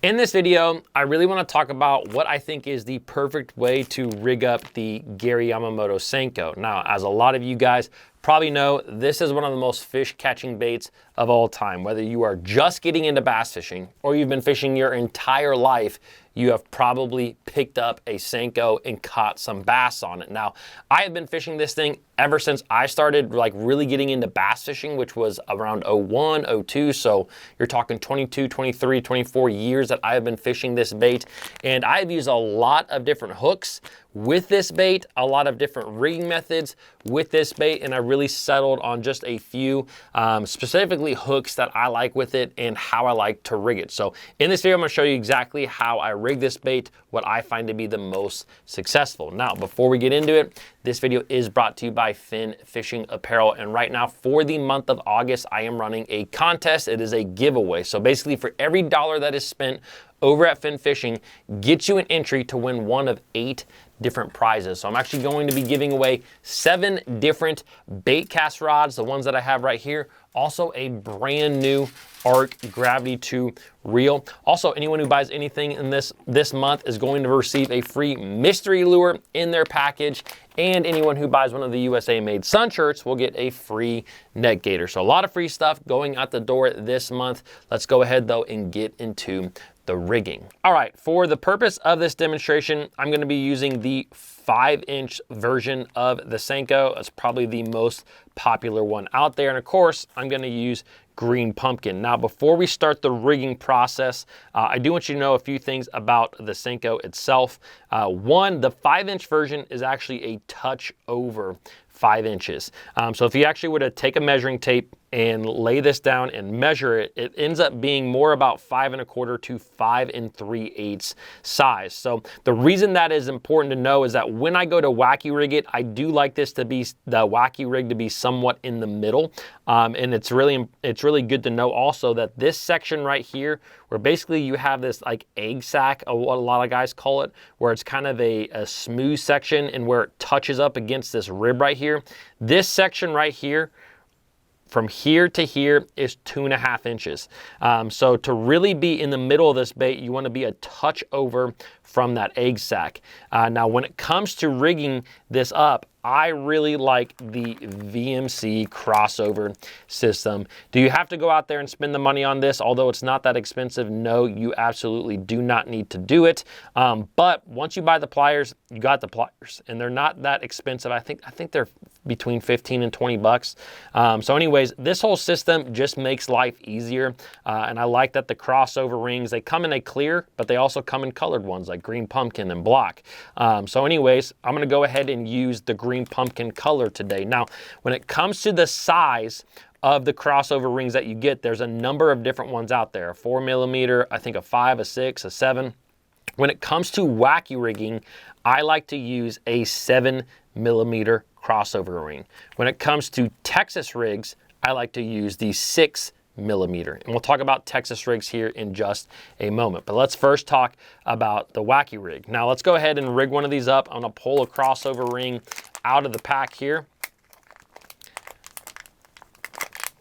In this video, I really want to talk about what I think is the perfect way to rig up the Gary Yamamoto Senko. Now, as a lot of you guys probably know, this is one of the most fish catching baits of all time. Whether you are just getting into bass fishing or you've been fishing your entire life, you have probably picked up a Senko and caught some bass on it. Now, I have been fishing this thing ever since I started like really getting into bass fishing, which was around 01, 02. So you're talking 22, 23, 24 years that I have been fishing this bait. And I've used a lot of different hooks with this bait, a lot of different rigging methods with this bait, and I really settled on just a few specifically hooks that I like with it and how I like to rig it. So in this video, I'm gonna show you exactly how I rig this bait, what I find to be the most successful. Now, before we get into it, this video is brought to you by Fin Fishing Apparel, and right now for the month of August, I am running a contest. It is a giveaway. So basically for every $1 that is spent over at Fin Fishing, gets you an entry to win one of 8 different prizes. So I'm actually going to be giving away 7 different bait cast rods, the ones that I have right here. Also a brand new Arc Gravity 2 reel. Also, anyone who buys anything in this month is going to receive a free mystery lure in their package. And anyone who buys one of the USA made sun shirts will get a free net gator. So a lot of free stuff going out the door this month. Let's go ahead though and get into the rigging. All right, for the purpose of this demonstration, I'm going to be using the 5-inch version of the Senko. It's probably the most popular one out there. And of course, I'm going to use green pumpkin. Now, before we start the rigging process, I do want you to know a few things about the Senko itself. One, the 5-inch version is actually a touch over 5 inches. So if you actually were to take a measuring tape and lay this down and measure it, it ends up being more about 5 1/4 to 5 3/8 size. So the reason that is important to know is that when I go to Wacky Rig it, I do like this to be, the Wacky Rig to be somewhat in the middle. And it's really good to know also that this section right here, where basically you have this like egg sack, what a lot of guys call it, where it's kind of a smooth section and where it touches up against this rib right here. This section right here, from here to here, is 2.5 inches. So to really be in the middle of this bait, you want to be a touch over from that egg sack. Now, when it comes to rigging this up, I really like the VMC crossover system. Do you have to go out there and spend the money on this? Although it's not that expensive, no, you absolutely do not need to do it. But once you buy the pliers, you got the pliers, and they're not that expensive. I think they're between 15 and 20 bucks. So anyways, this whole system just makes life easier. And I like that the crossover rings, they come in a clear, but they also come in colored ones like green pumpkin and block. So anyways, I'm gonna go ahead and use the green pumpkin color today. Now, when it comes to the size of the crossover rings that you get, there's a number of different ones out there. A 4mm, I think a 5, a 6, a 7. When it comes to wacky rigging, I like to use a 7mm crossover ring. When it comes to Texas rigs, I like to use the 6mm. And we'll talk about Texas rigs here in just a moment. But let's first talk about the Wacky Rig. Now let's go ahead and rig one of these up. I'm gonna pull a crossover ring out of the pack here.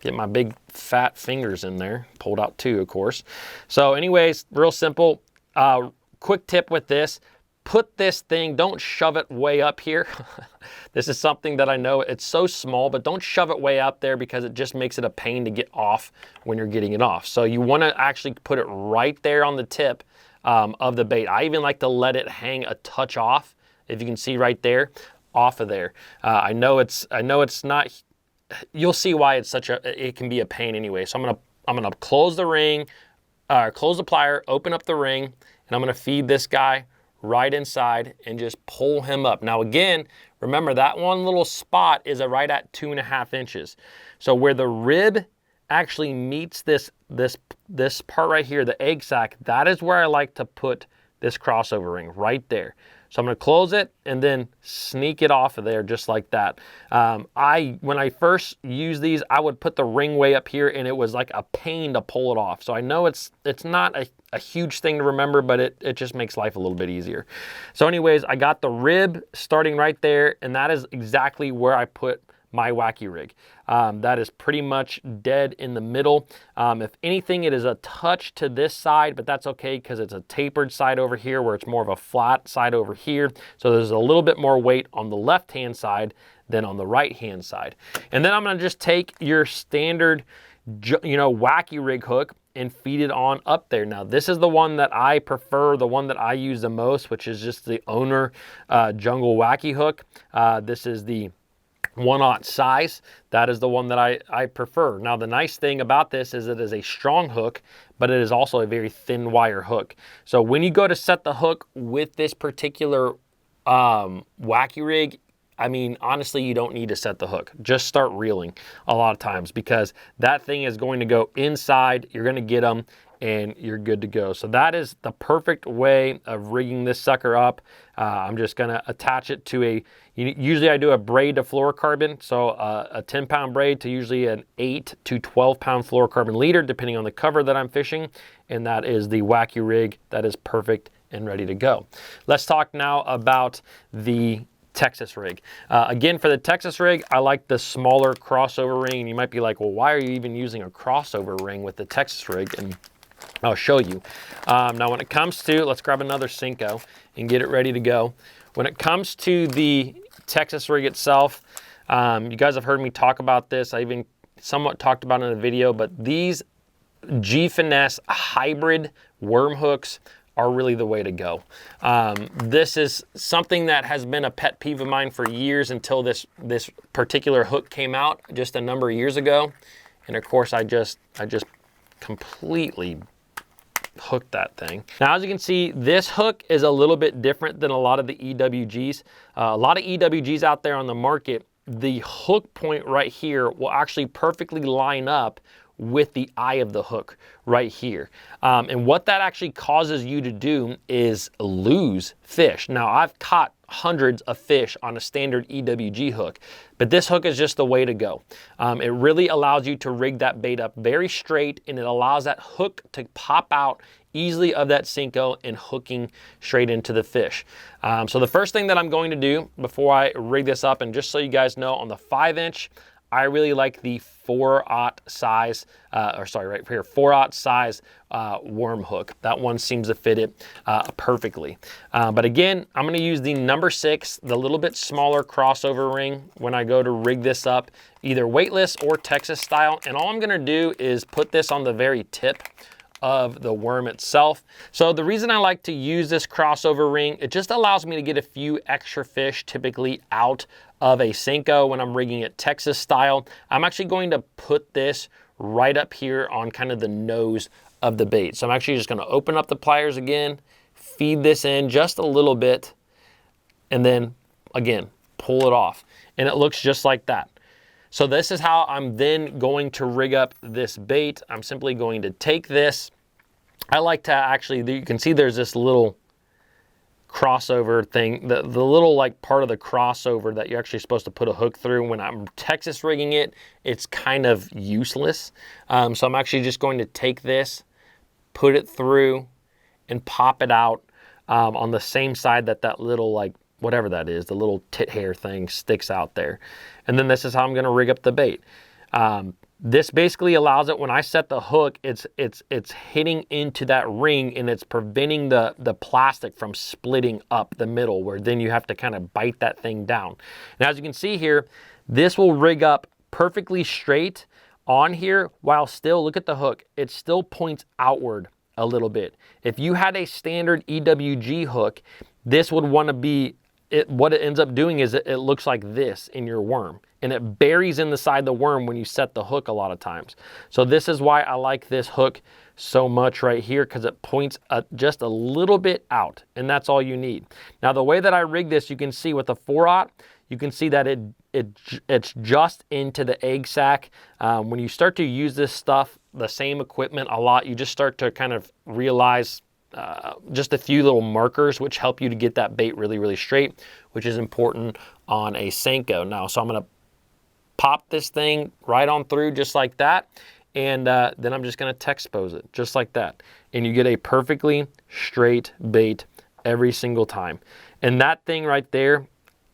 Get my big fat fingers in there. Pulled out 2, of course. So anyways, real simple. Quick tip with this. Put this thing, don't shove it way up here. This is something that I know it's so small, but don't shove it way up there because it just makes it a pain to get off when you're getting it off. So you want to actually put it right there on the tip of the bait. I even like to let it hang a touch off, if you can see right there, off of there. I know it's not, you'll see why it's it can be a pain anyway. So I'm gonna close the ring, close the plier, open up the ring, and I'm gonna feed this guy right inside and just pull him up. Now again, remember that one little spot is right at 2.5 inches. So where the rib actually meets this part right here, the egg sac, that is where I like to put this crossover ring, right there. So I'm gonna close it and then sneak it off of there just like that. When I first used these, I would put the ring way up here and it was like a pain to pull it off. So I know it's not a huge thing to remember, but it just makes life a little bit easier. So anyways, I got the rib starting right there, and that is exactly where I put my Wacky Rig. That is pretty much dead in the middle. If anything, it is a touch to this side, but that's okay because it's a tapered side over here where it's more of a flat side over here. So there's a little bit more weight on the left-hand side than on the right-hand side. And then I'm gonna just take your standard, Wacky Rig hook and feed it on up there. Now, this is the one that I prefer, the one that I use the most, which is just the Owner Jungle Wacky hook. This is the 1/0 size. That is the one that I prefer. Now, the nice thing about this is it is a strong hook, but it is also a very thin wire hook. So when you go to set the hook with this particular Wacky Rig, I mean, honestly, you don't need to set the hook. Just start reeling a lot of times because that thing is going to go inside. You're going to get them and you're good to go. So that is the perfect way of rigging this sucker up. I'm just going to attach it to usually I do a braid to fluorocarbon. So a 10-pound braid to usually an 8 to 12-pound fluorocarbon leader, depending on the cover that I'm fishing. And that is the Wacky Rig. That is perfect and ready to go. Let's talk now about the Texas rig. Again, for the Texas rig, I like the smaller crossover ring. And you might be like, well, why are you even using a crossover ring with the Texas rig? And I'll show you. Now, when it comes to, let's grab another Senko and get it ready to go. When it comes to the Texas rig itself, you guys have heard me talk about this. I even somewhat talked about it in a video, but these G-Finesse hybrid worm hooks are really the way to go. This is something that has been a pet peeve of mine for years until this particular hook came out just a number of years ago. And of course, I just completely hooked that thing. Now, as you can see, this hook is a little bit different than a lot of the EWGs. A lot of EWGs out there on the market, the hook point right here will actually perfectly line up with the eye of the hook right here. And what that actually causes you to do is lose fish. Now, I've caught hundreds of fish on a standard EWG hook, but this hook is just the way to go. It really allows you to rig that bait up very straight, and it allows that hook to pop out easily of that Senko and hooking straight into the fish. So the first thing that I'm going to do before I rig this up, and just so you guys know, on the 5-inch, I really like the 4/0 size, right here, 4/0 size worm hook. That one seems to fit it perfectly. But again, I'm gonna use the number 6, the little bit smaller crossover ring when I go to rig this up, either weightless or Texas style. And all I'm gonna do is put this on the very tip of the worm itself. So the reason I like to use this crossover ring, it just allows me to get a few extra fish typically out of a Senko when I'm rigging it Texas style. I'm actually going to put this right up here on kind of the nose of the bait. So I'm actually just gonna open up the pliers again, feed this in just a little bit, and then again, pull it off. And it looks just like that. So this is how I'm then going to rig up this bait. I'm simply going to take this. I like to actually, you can see there's this little crossover thing, the little like part of the crossover that you're actually supposed to put a hook through. When I'm Texas rigging it, it's kind of useless. So I'm actually just going to take this, put it through, and pop it out on the same side that little, like, whatever that is, the little tit hair thing sticks out there. And then this is how I'm gonna rig up the bait. This basically allows it, when I set the hook, it's hitting into that ring and it's preventing the plastic from splitting up the middle, where then you have to kind of bite that thing down. Now, as you can see here, this will rig up perfectly straight on here, while still, look at the hook, it still points outward a little bit. If you had a standard EWG hook, this would want to be, what it ends up doing is it looks like this in your worm, and it buries in the side of the worm when you set the hook a lot of times. So this is why I like this hook so much right here, because it points just a little bit out, and that's all you need. Now, the way that I rig this, you can see with the 4/0, you can see that it's just into the egg sac. When you start to use this stuff, the same equipment a lot, you just start to kind of realize just a few little markers which help you to get that bait really, really straight, which is important on a Senko. Now, so I'm gonna pop this thing right on through just like that, and then I'm just gonna Texpose it just like that, and you get a perfectly straight bait every single time. And that thing right there,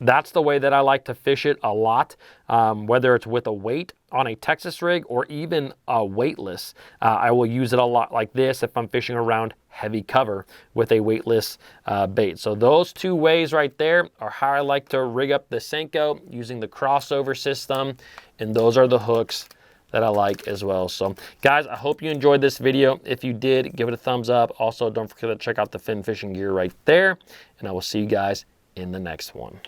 That's the way that I like to fish it a lot, whether it's with a weight on a Texas rig or even a weightless. I will use it a lot like this if I'm fishing around heavy cover with a weightless bait. So those two ways right there are how I like to rig up the Senko using the crossover system, and those are the hooks that I like as well. So guys, I hope you enjoyed this video. If you did, give it a thumbs up. Also, don't forget to check out the fin fishing gear right there, and I will see you guys in the next one.